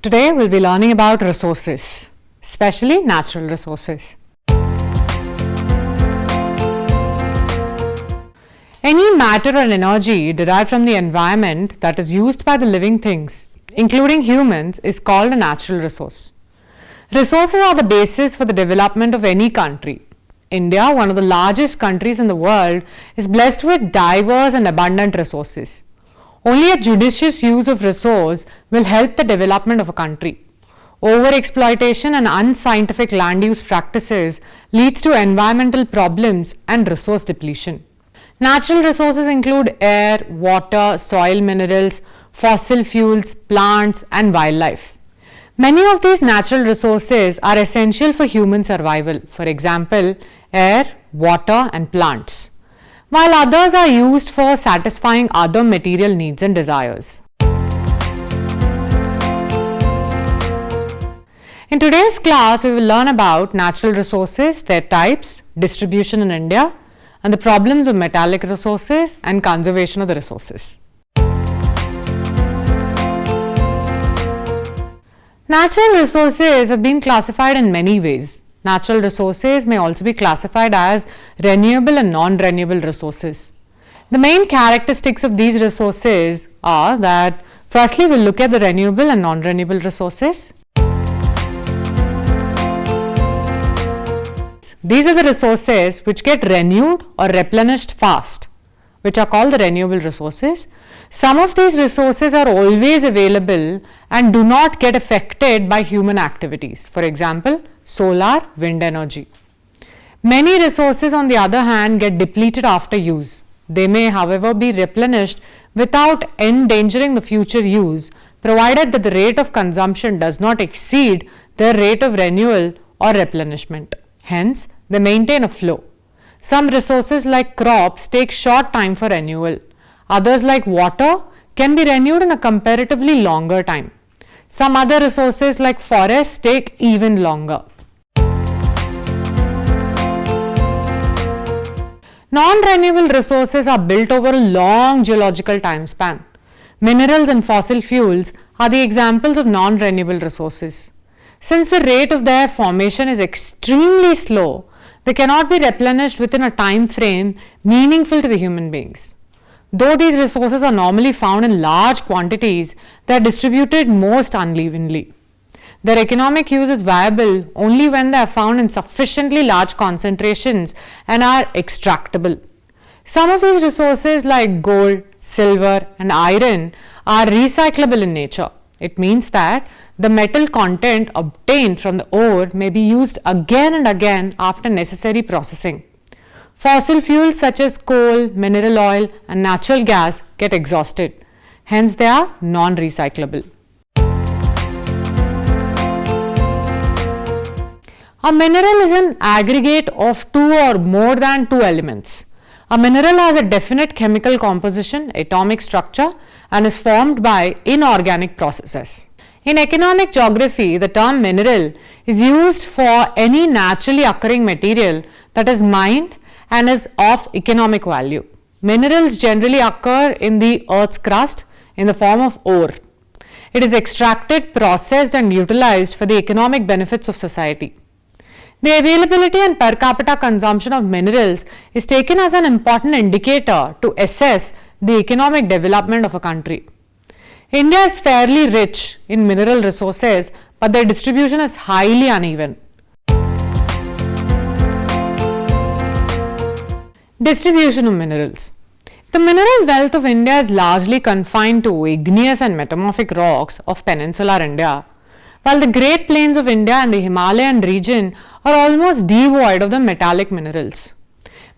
Today we'll be learning about resources, especially natural resources. Any matter or energy derived from the environment that is used by the living things, including humans, is called a natural resource. Resources are the basis for the development of any country. India, one of the largest countries in the world, is blessed with diverse and abundant resources. Only a judicious use of resource will help the development of a country. Overexploitation and unscientific land use practices leads to environmental problems and resource depletion. Natural resources include air, water, soil minerals, fossil fuels, plants, and wildlife. Many of these natural resources are essential for human survival. For example, air, water, and plants, while others are used for satisfying other material needs and desires. In today's class, we will learn about natural resources, their types, distribution in India, and the problems of metallic resources and conservation of the resources. Natural resources have been classified in many ways. Natural resources may also be classified as renewable and non-renewable resources. The main characteristics of these resources are that firstly we'll look at the renewable and non-renewable resources. These are the resources which get renewed or replenished fast, which are called the renewable resources. Some of these resources are always available and do not get affected by human activities. For example, solar, wind energy. Many resources, on the other hand, get depleted after use. They may, however, be replenished without endangering the future use, provided that the rate of consumption does not exceed their rate of renewal or replenishment. Hence, they maintain a flow. Some resources like crops take short time for renewal. Others like water can be renewed in a comparatively longer time. Some other resources like forests take even longer. Non-renewable resources are built over a long geological time span. Minerals and fossil fuels are the examples of non-renewable resources. Since the rate of their formation is extremely slow, they cannot be replenished within a time frame meaningful to the human beings. Though these resources are normally found in large quantities, they are distributed most unevenly. Their economic use is viable only when they are found in sufficiently large concentrations and are extractable. Some of these resources like gold, silver, and iron are recyclable in nature. It means that the metal content obtained from the ore may be used again and again after necessary processing. Fossil fuels such as coal, mineral oil, and natural gas get exhausted. Hence, they are non-recyclable. A mineral is an aggregate of two or more than two elements. A mineral has a definite chemical composition, atomic structure, and is formed by inorganic processes. In economic geography, the term mineral is used for any naturally occurring material that is mined and is of economic value. Minerals generally occur in the earth's crust in the form of ore. It is extracted, processed, and utilized for the economic benefits of society. The availability and per capita consumption of minerals is taken as an important indicator to assess the economic development of a country. India is fairly rich in mineral resources, but their distribution is highly uneven. Distribution of minerals. The mineral wealth of India is largely confined to igneous and metamorphic rocks of peninsular India, while the Great Plains of India and the Himalayan region are almost devoid of the metallic minerals.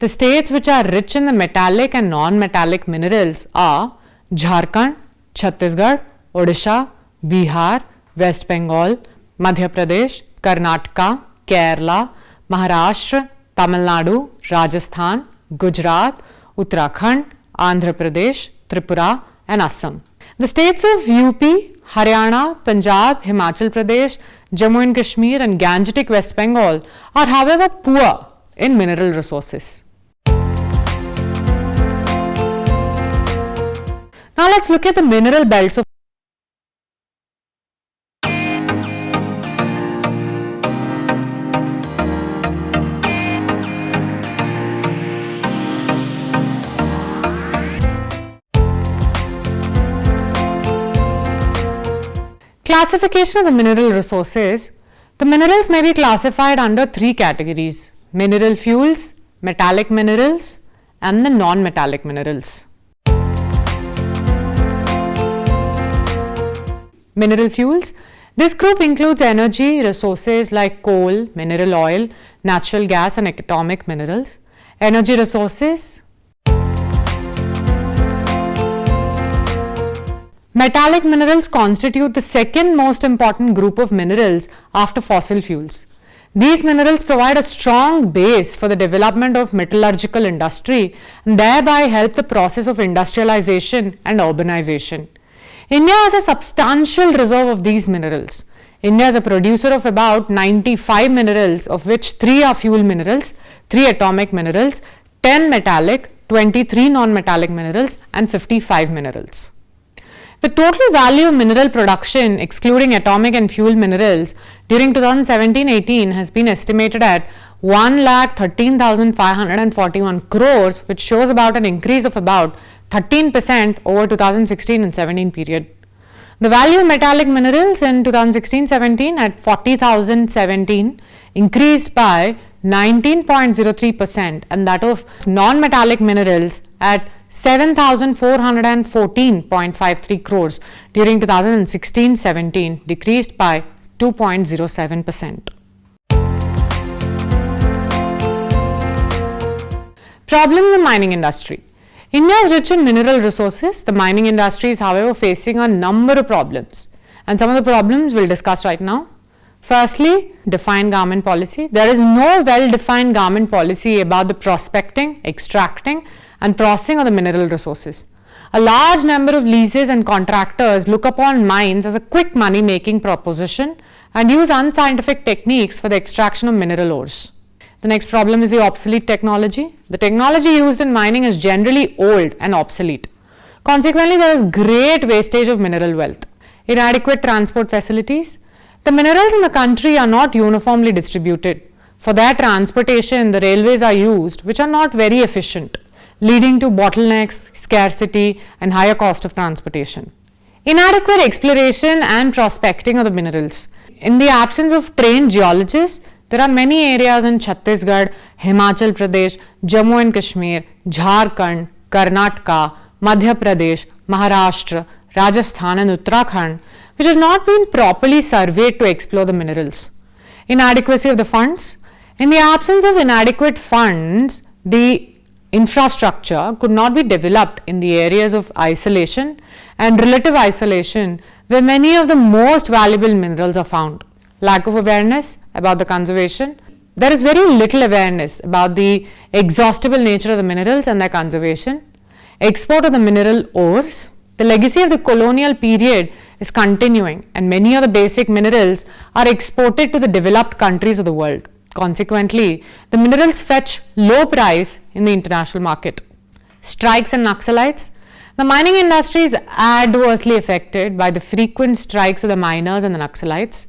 The states which are rich in the metallic and non-metallic minerals are Jharkhand, Chhattisgarh, Odisha, Bihar, West Bengal, Madhya Pradesh, Karnataka, Kerala, Maharashtra, Tamil Nadu, Rajasthan, Gujarat, Uttarakhand, Andhra Pradesh, Tripura, and Assam. The states of UP, Haryana, Punjab, Himachal Pradesh, Jammu and Kashmir, and Gangetic West Bengal are, however, poor in mineral resources. Now let's look at the mineral belts of Classification of the mineral resources. The minerals may be classified under three categories: mineral fuels, metallic minerals, and the non-metallic minerals. Mineral fuels. This group includes energy resources like coal, mineral oil, natural gas, and atomic minerals. Energy resources. Metallic minerals constitute the second most important group of minerals after fossil fuels. These minerals provide a strong base for the development of metallurgical industry and thereby help the process of industrialization and urbanization. India has a substantial reserve of these minerals. India is a producer of about 95 minerals, of which 3 are fuel minerals, 3 atomic minerals, 10 metallic, 23 non-metallic minerals, and 55 minerals. The total value of mineral production, excluding atomic and fuel minerals, during 2017-18 has been estimated at 1,13,541 crores, which shows about an increase of about 13% over 2016 and 17 period. The value of metallic minerals in 2016-17 at 40,017 increased by 19.03%, and that of non-metallic minerals at 7,414.53 crores during 2016-17 decreased by 2.07%. Problems in mining industry. India is rich in mineral resources. The mining industry is, however, facing a number of problems, and some of the problems we'll discuss right now. Firstly, defined government policy. There is no well-defined government policy about the prospecting, extracting, and processing of the mineral resources. A large number of leases and contractors look upon mines as a quick money-making proposition and use unscientific techniques for the extraction of mineral ores. The next problem is the obsolete technology. The technology used in mining is generally old and obsolete. Consequently, there is great wastage of mineral wealth. Inadequate transport facilities. The minerals in the country are not uniformly distributed. For their transportation, the railways are used, which are not very efficient, leading to bottlenecks, scarcity, and higher cost of transportation. Inadequate exploration and prospecting of the minerals. In the absence of trained geologists, there are many areas in Chhattisgarh, Himachal Pradesh, Jammu and Kashmir, Jharkhand, Karnataka, Madhya Pradesh, Maharashtra, Rajasthan, and Uttarakhand, which have not been properly surveyed to explore the minerals. Inadequacy of the funds. In the absence of inadequate funds, the infrastructure could not be developed in the areas of isolation and relative isolation where many of the most valuable minerals are found. Lack of awareness about the conservation. There is very little awareness about the exhaustible nature of the minerals and their conservation. Export of the mineral ores. The legacy of the colonial period is continuing, and many of the basic minerals are exported to the developed countries of the world. Consequently, the minerals fetch low price in the international market. Strikes and Naxalites. The mining industry is adversely affected by the frequent strikes of the miners and the Naxalites.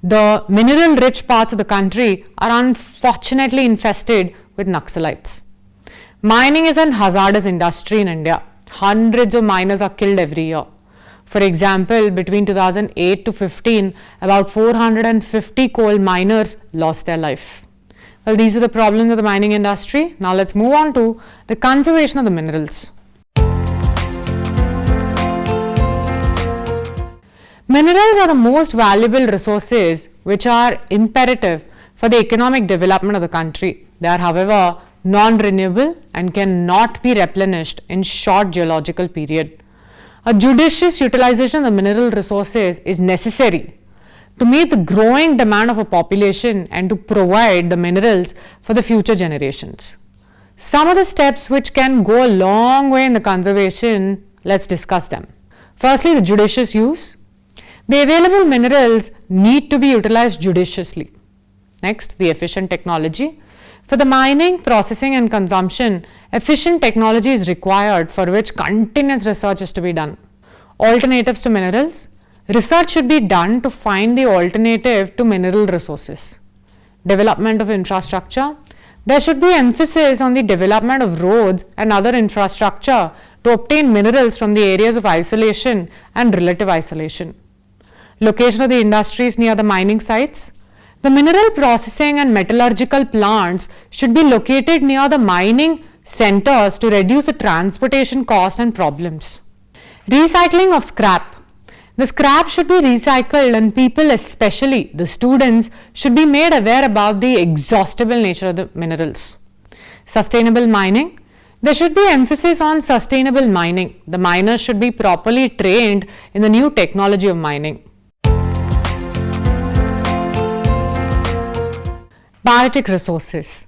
The mineral-rich parts of the country are unfortunately infested with Naxalites. Mining is an hazardous industry in India. Hundreds of miners are killed every year. For example, between 2008 to 15, about 450 coal miners lost their life. Well, these are the problems of the mining industry. Now let's move on to the conservation of the minerals. Minerals are the most valuable resources which are imperative for the economic development of the country. They are, however, non-renewable and cannot be replenished in short geological period. A judicious utilization of the mineral resources is necessary to meet the growing demand of a population and to provide the minerals for the future generations. Some of the steps which can go a long way in the conservation, let's discuss them. Firstly, the judicious use. The available minerals need to be utilized judiciously. Next, the efficient technology. For the mining, processing and consumption, efficient technology is required for which continuous research is to be done. Alternatives to minerals. Research should be done to find the alternative to mineral resources. Development of infrastructure. There should be emphasis on the development of roads and other infrastructure to obtain minerals from the areas of isolation and relative isolation. location of the industries near the mining sites. The mineral processing and metallurgical plants should be located near the mining centers to reduce the transportation cost and problems. Recycling of scrap. The scrap should be recycled and people, especially the students, should be made aware about the exhaustible nature of the minerals. Sustainable mining. There should be emphasis on sustainable mining. The miners should be properly trained in the new technology of mining. Biotic resources.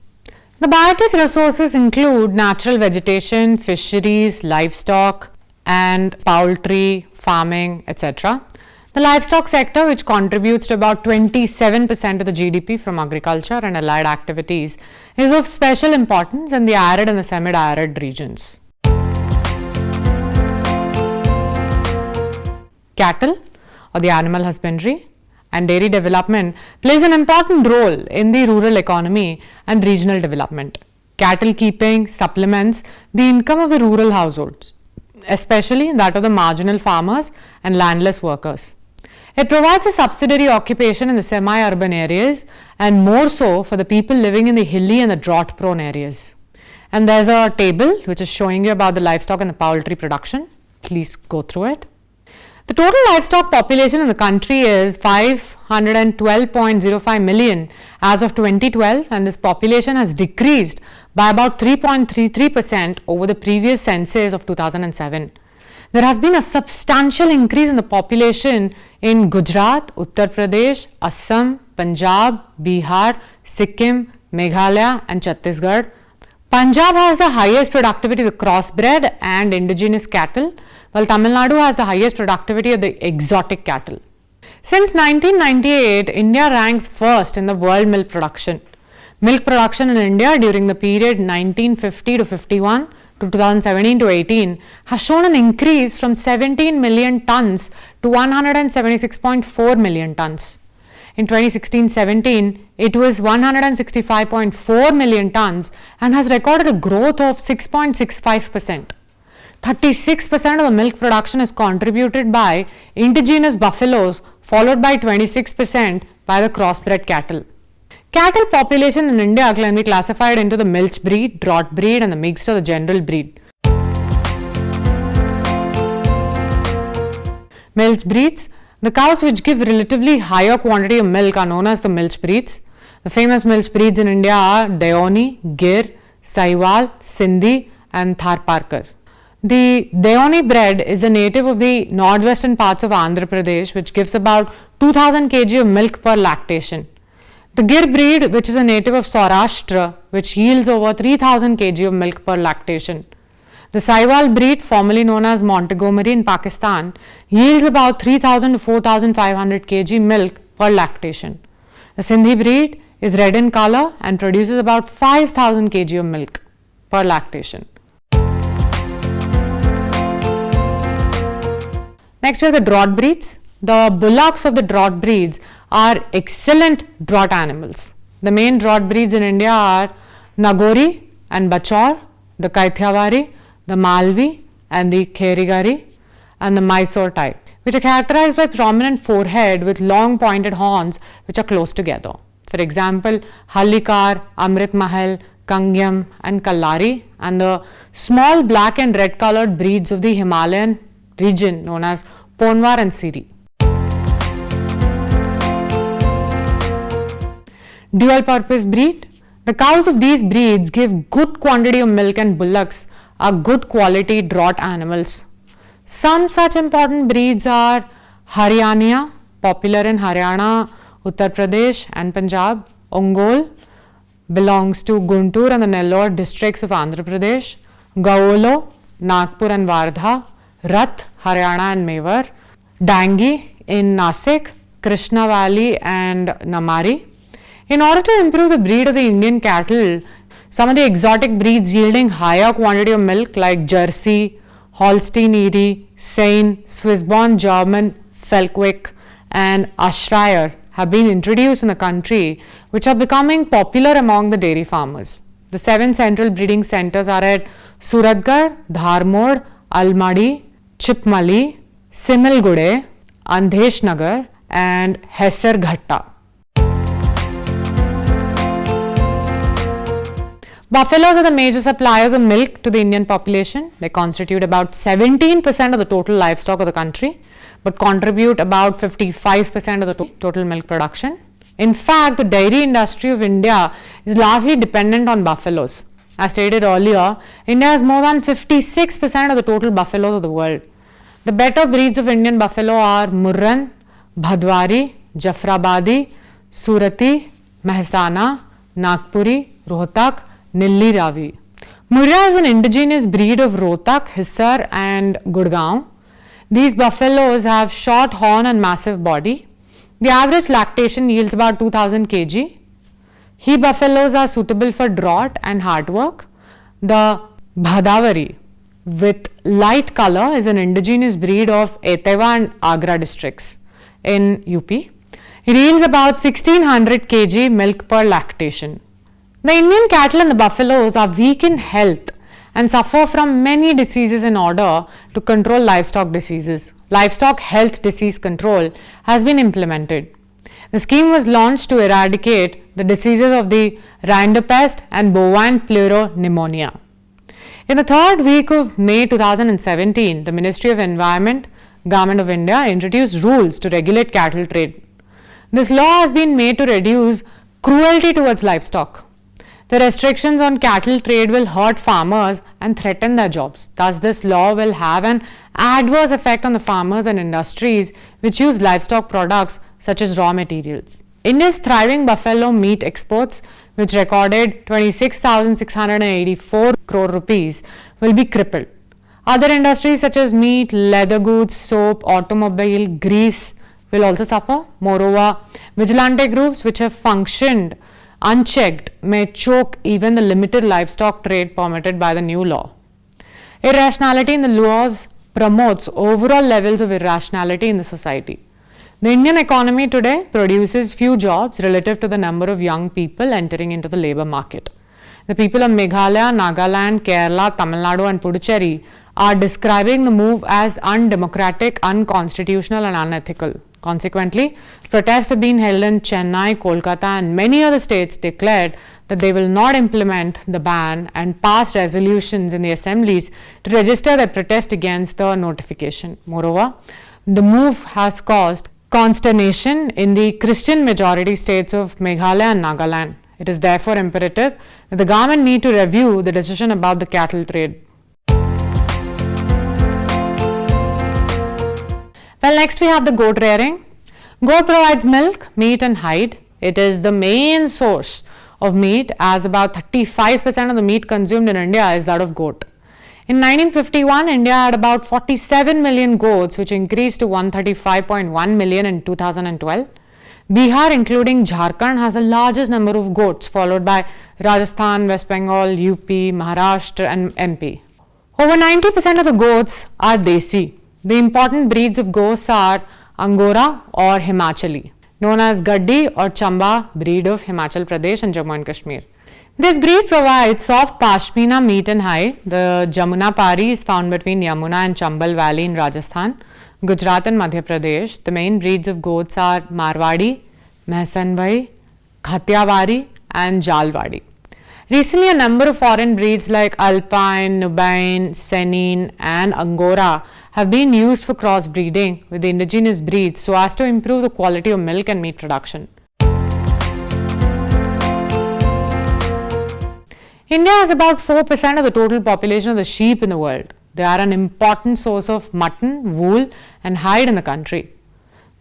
The biotic resources include natural vegetation, fisheries, livestock, and poultry, farming, etc. The livestock sector, which contributes to about 27% of the GDP from agriculture and allied activities, is of special importance in the arid and the semi-arid regions. Cattle, or the animal husbandry, and dairy development plays an important role in the rural economy and regional development. Cattle keeping supplements the income of the rural households, especially that of the marginal farmers and landless workers. It provides a subsidiary occupation in the semi-urban areas and more so for the people living in the hilly and the drought-prone areas. And there's a table which is showing you about the livestock and the poultry production. Please go through it. The total livestock population in the country is 512.05 million as of 2012, and this population has decreased by about 3.33% over the previous census of 2007. There has been a substantial increase in the population in Gujarat, Uttar Pradesh, Assam, Punjab, Bihar, Sikkim, Meghalaya and Chhattisgarh. Punjab has the highest productivity of the crossbred and indigenous cattle, while Tamil Nadu has the highest productivity of the exotic cattle. Since 1998, India ranks first in the world milk production. Milk production in India during the period 1950 to 51 to 2017 to 18 has shown an increase from 17 million tons to 176.4 million tons. In 2016-17, it was 165.4 million tons and has recorded a growth of 6.65%. 36% of the milk production is contributed by indigenous buffaloes, followed by 26% by the crossbred cattle. Cattle population in India can be classified into the milch breed, draught breed and the mixed or the general breed. Milch breeds. The cows which give relatively higher quantity of milk are known as the milch breeds. The famous milch breeds in India are Deoni, Gir, Sahiwal, Sindhi and Tharparkar. The Deoni bred is a native of the northwestern parts of Andhra Pradesh, which gives about 2000 kg of milk per lactation. The Gir breed, which is a native of Saurashtra, which yields over 3000 kg of milk per lactation. The Sahiwal breed, formerly known as Montgomery in Pakistan, yields about 3000 to 4500 kg milk per lactation. The Sindhi breed is red in color and produces about 5000 kg of milk per lactation. Next, we have the draught breeds. The bullocks of the draught breeds are excellent draught animals. The main draught breeds in India are Nagori and Bachor, the Kaithiavari, the Malvi and the Kherigari and the Mysore type, which are characterized by prominent forehead with long pointed horns which are close together. For example, Hallikar, Amrit Mahal, Kangyam and Kallari, and the small black and red colored breeds of the Himalayan region known as Ponwar and Siri. Dual purpose breed. The cows of these breeds give good quantity of milk and bullocks are good quality draught animals. Some such important breeds are Haryania, popular in Haryana, Uttar Pradesh and Punjab. Ongol belongs to Guntur and the Nellore districts of Andhra Pradesh. Gaolo, Nagpur and Wardha. Rath, Haryana and Mewar. Dangi in Nasik, Krishna Valley and Namari. In order to improve the breed of the Indian cattle, some of the exotic breeds yielding higher quantity of milk like Jersey, Holstein Erie, Seine, Swiss-born German, Felkwick and Ayrshire have been introduced in the country, which are becoming popular among the dairy farmers. The 7 central breeding centers are at Suratgarh, Dharmod, Almadi, Chipmali, Similgude, Andhesh Nagar and Hesarghatta. Buffaloes are the major suppliers of milk to the Indian population. They constitute about 17% of the total livestock of the country, but contribute about 55% of the total milk production. In fact, the dairy industry of India is largely dependent on buffaloes. As stated earlier, India has more than 56% of the total buffaloes of the world. The better breeds of Indian buffalo are Murran, Bhadwari, Jafrabadi, Surati, Mehsana, Nagpuri, Rohtak, Nilli Ravi. Murra is an indigenous breed of Rohtak, Hisar and Gurgaon. These buffaloes have short horn and massive body. The average lactation yields about 2000 kg. He buffaloes are suitable for drought and hard work. The Bhadavari with light color is an indigenous breed of Etawah and Agra districts in UP. It yields about 1600 kg milk per lactation. The Indian cattle and the buffaloes are weak in health and suffer from many diseases. In order to control livestock diseases, livestock health disease control has been implemented. The scheme was launched to eradicate the diseases of the rinderpest and bovine pleuropneumonia. In the third week of May 2017, the Ministry of Environment, Government of India introduced rules to regulate cattle trade. This law has been made to reduce cruelty towards livestock. The restrictions on cattle trade will hurt farmers and threaten their jobs. Thus, this law will have an adverse effect on the farmers and industries which use livestock products such as raw materials. India's thriving buffalo meat exports, which recorded 26,684 crore rupees, will be crippled. Other industries such as meat, leather goods, soap, automobile, grease will also suffer. Moreover, vigilante groups which have functioned unchecked may choke even the limited livestock trade permitted by the new law. Irrationality in the laws promotes overall levels of irrationality in the society. The Indian economy today produces few jobs relative to the number of young people entering into the labour market. The people of Meghalaya, Nagaland, Kerala, Tamil Nadu and Puducherry are describing the move as undemocratic, unconstitutional and unethical. Consequently, protests have been held in Chennai, Kolkata and many other states declared that they will not implement the ban and passed resolutions in the assemblies to register their protest against the notification. Moreover, the move has caused consternation in the Christian majority states of Meghalaya and Nagaland. It is therefore imperative that the government need to review the decision about the cattle trade. Well, next we have the goat rearing. Goat provides milk, meat and hide. It is the main source of meat, as about 35% of the meat consumed in India is that of goat. In 1951, India had about 47 million goats, which increased to 135.1 million in 2012. Bihar, including Jharkhand, has the largest number of goats, followed by Rajasthan, West Bengal, UP, Maharashtra and MP. Over 90% of the goats are Desi. The important breeds of goats are Angora or Himachali, known as Gaddi or Chamba breed of Himachal Pradesh and Jammu and Kashmir. This breed provides soft pashmina meat and hide. The Jamuna Pari is found between Yamuna and Chambal Valley in Rajasthan, Gujarat and Madhya Pradesh. The main breeds of goats are Marwadi, Mehsanbhai, Khatiyawari and Jalwadi. Recently, a number of foreign breeds like Alpine, Nubian, Senin and Angora have been used for crossbreeding with the indigenous breeds so as to improve the quality of milk and meat production. India has about 4% of the total population of the sheep in the world. They are an important source of mutton, wool and hide in the country.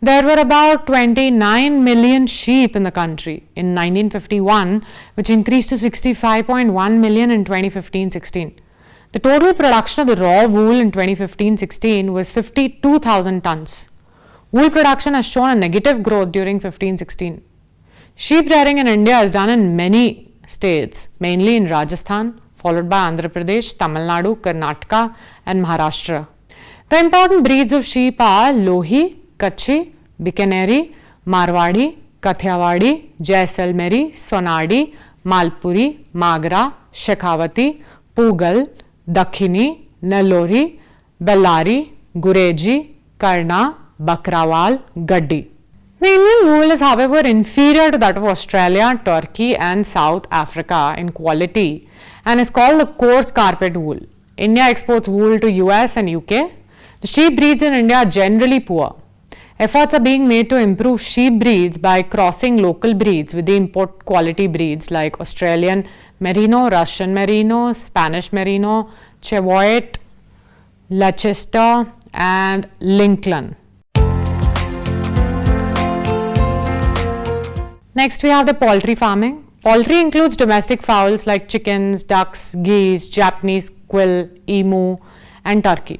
There were about 29 million sheep in the country in 1951, which increased to 65.1 million in 2015-16. The total production of the raw wool in 2015-16 was 52,000 tons. Wool production has shown a negative growth during 15-16. Sheep rearing in India is done in many states, mainly in Rajasthan, followed by Andhra Pradesh, Tamil Nadu, Karnataka and Maharashtra. The important breeds of sheep are Lohi, Kachhi, Bikaneri, Marwadi, Kathiawadi, Jaisalmeri, Sonadi, Malpuri, Magra, Shekhawati, Pugal, Dakhini, Nellori, Bellari, Gureji, Karna, Bakrawal, Gaddi. The Indian wool is, however, inferior to that of Australia, Turkey and South Africa in quality and is called the coarse carpet wool. India exports wool to US and UK. The sheep breeds in India are generally poor. Efforts are being made to improve sheep breeds by crossing local breeds with the import quality breeds like Australian Merino, Russian Merino, Spanish Merino, Cheviot, Leicester and Lincoln. Next we have the poultry farming. Poultry includes domestic fowls like chickens, ducks, geese, Japanese quail, emu and turkey.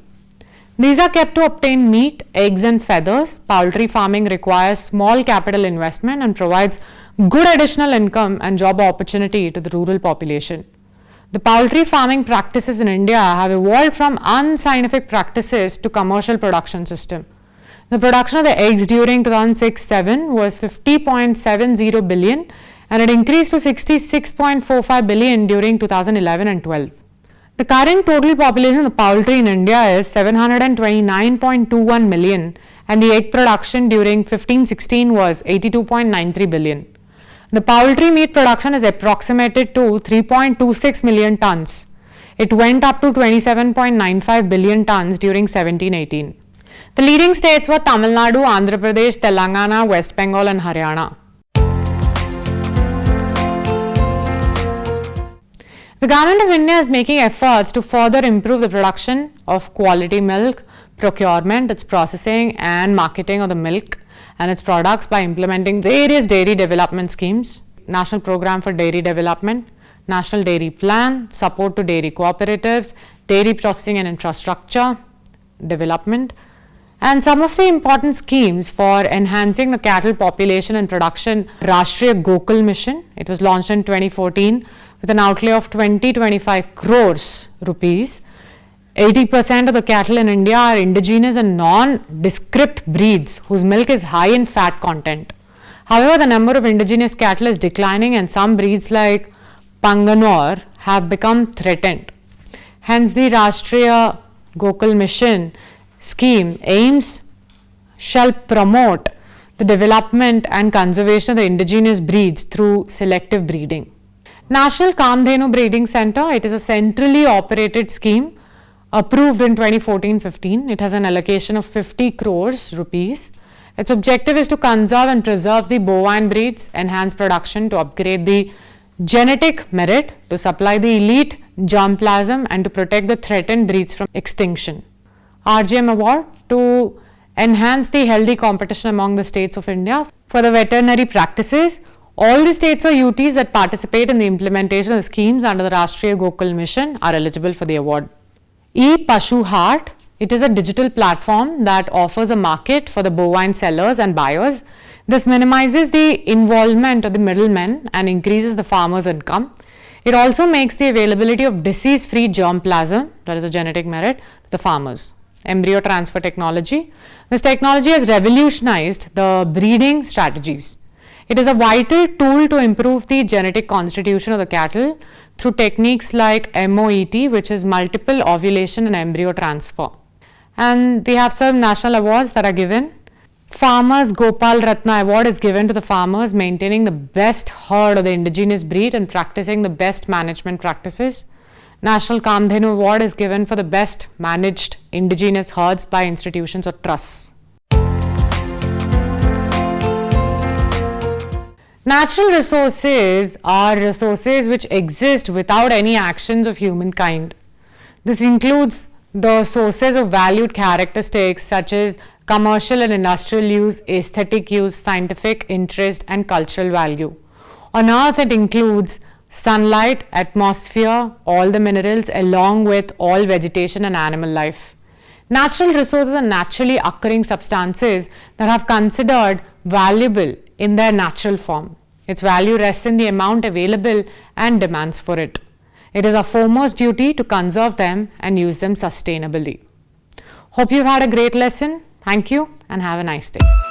These are kept to obtain meat, eggs and feathers. Poultry farming requires small capital investment and provides good additional income and job opportunity to the rural population. The poultry farming practices in India have evolved from unscientific practices to commercial production system. The production of the eggs during 2006-07 was 50.70 billion and it increased to 66.45 billion during 2011 and 12. The current total population of poultry in India is 729.21 million and the egg production during 15-16 was 82.93 billion. The poultry meat production is approximated to 3.26 million tons. It went up to 27.95 billion tons during 17-18. The leading states were Tamil Nadu, Andhra Pradesh, Telangana, West Bengal and Haryana. The Government of India is making efforts to further improve the production of quality milk, procurement, its processing and marketing of the milk and its products by implementing various dairy development schemes, National Program for Dairy Development, National Dairy Plan, support to dairy cooperatives, dairy processing and infrastructure development, and some of the important schemes for enhancing the cattle population and production. Rashtriya Gokul Mission, it was launched in 2014 with an outlay of 20-25 crores rupees. 80% of the cattle in India are indigenous and non-descript breeds whose milk is high in fat content. However, the number of indigenous cattle is declining and some breeds like Panganore have become threatened. Hence, the Rashtriya Gokul Mission scheme shall promote the development and conservation of the indigenous breeds through selective breeding. National Kamdhenu Breeding Center, it is a centrally operated scheme approved in 2014-15. It has an allocation of 50 crores rupees. Its objective is to conserve and preserve the bovine breeds, enhance production, to upgrade the genetic merit, to supply the elite germplasm and to protect the threatened breeds from extinction. RGM Award to enhance the healthy competition among the states of India for the veterinary practices. All the states or UTs that participate in the implementation of the schemes under the Rashtriya Gokul Mission are eligible for the award. E-Pashu Hart, it is a digital platform that offers a market for the bovine sellers and buyers. This minimizes the involvement of the middlemen and increases the farmer's income. It also makes the availability of disease-free germplasm, that is a genetic merit, to the farmers. Embryo transfer technology. This technology has revolutionized the breeding strategies. It is a vital tool to improve the genetic constitution of the cattle through techniques like MOET, which is multiple ovulation and embryo transfer. And we have some national awards that are given. Farmers Gopal Ratna Award is given to the farmers maintaining the best herd of the indigenous breed and practicing the best management practices. National Kamdhenu Award is given for the best managed indigenous herds by institutions or trusts. Natural resources are resources which exist without any actions of humankind. This includes the sources of valued characteristics such as commercial and industrial use, aesthetic use, scientific interest and cultural value. On Earth, it includes sunlight, atmosphere, all the minerals along with all vegetation and animal life. Natural resources are naturally occurring substances that have considered valuable in their natural form. Its value rests in the amount available and demands for it. It is our foremost duty to conserve them and use them sustainably. Hope you've had a great lesson. Thank you and have a nice day.